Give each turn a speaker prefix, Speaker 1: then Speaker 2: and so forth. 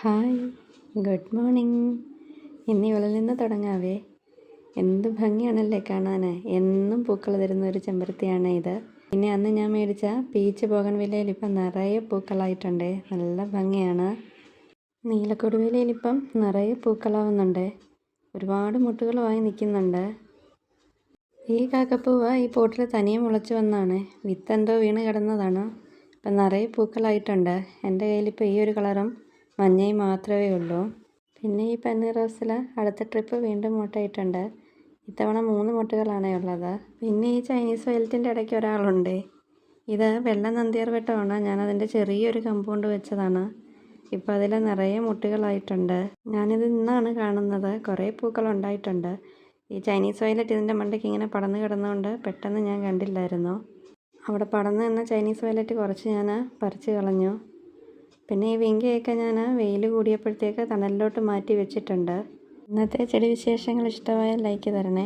Speaker 1: Hi, good morning. ഇന്ന് ഇവളിൽ നിന്ന് തുടങ്ങാവേ. എന്ത് ഭംഗിയാണല്ലേ കാണാൻ. എന്നും പൂക്കൾ തരുന്ന ഒരു ചെമ്പരത്തിയാണ് ഇത്. പിന്നെ അന്ന് ഞാൻ മേടിച്ച പീച്ച് ബോഗൺവില്ലയിൽ ഇപ്പം നിറയെ പൂക്കളായിട്ടുണ്ട്. നല്ല ഭംഗിയാണ്. നീലക്കൊടുവേലയിൽ ഇപ്പം നിറയെ പൂക്കളാവുന്നുണ്ട്. ഒരുപാട് മുട്ടുകളുമായി നിൽക്കുന്നുണ്ട്. ഈ കാക്കപ്പൂവ് ഈ പോട്ടിൽ തനിയെ മുളച്ച് വന്നാണ്. വിത്തെന്തോ വീണ് കിടന്നതാണ്. ഇപ്പം നിറയെ പൂക്കളായിട്ടുണ്ട്. എൻ്റെ കയ്യിലിപ്പോൾ ഈ ഒരു കളറും മഞ്ഞയും മാത്രമേ ഉള്ളൂ. പിന്നെ ഈ പന്നീർ റോസിൽ അടുത്ത ട്രിപ്പ് വീണ്ടും മുട്ടയിട്ടുണ്ട്. ഇത്തവണ 3 മുട്ടുകളാണേ ഉള്ളത്. പിന്നെ ഈ ചൈനീസ് വയലറ്റിൻ്റെ ഇടയ്ക്ക് ഒരാളുണ്ട്. ഇത് വെള്ള നന്ദിയാർവട്ടമാണ്. ഞാനതിൻ്റെ ചെറിയൊരു കമ്പൗണ്ട് വെച്ചതാണ്. ഇപ്പോൾ അതിൽ നിറയെ മുട്ടുകളായിട്ടുണ്ട്. ഞാനിത് ഇന്നാണ് കാണുന്നത്. കുറേ പൂക്കളുണ്ടായിട്ടുണ്ട്. ഈ ചൈനീസ് വയലറ്റ് ഇതിൻ്റെ മണ്ടയ്ക്ക് ഇങ്ങനെ പടന്ന് കിടന്നുകൊണ്ട് പെട്ടെന്ന് ഞാൻ കണ്ടില്ലായിരുന്നു. അവിടെ പടന്ന് നിന്ന ചൈനീസ് വയലറ്റ് കുറച്ച് ഞാൻ പറിച്ച് കളഞ്ഞു. പിന്നെ ഈ വിങ്കയൊക്കെ ഞാൻ വെയിൽ കൂടിയപ്പോഴത്തേക്ക് തണലിലോട്ട് മാറ്റി വെച്ചിട്ടുണ്ട്. ഇന്നത്തെ ചെടി വിശേഷങ്ങൾ ഇഷ്ടമായാൽ ലൈക്ക് തരണേ.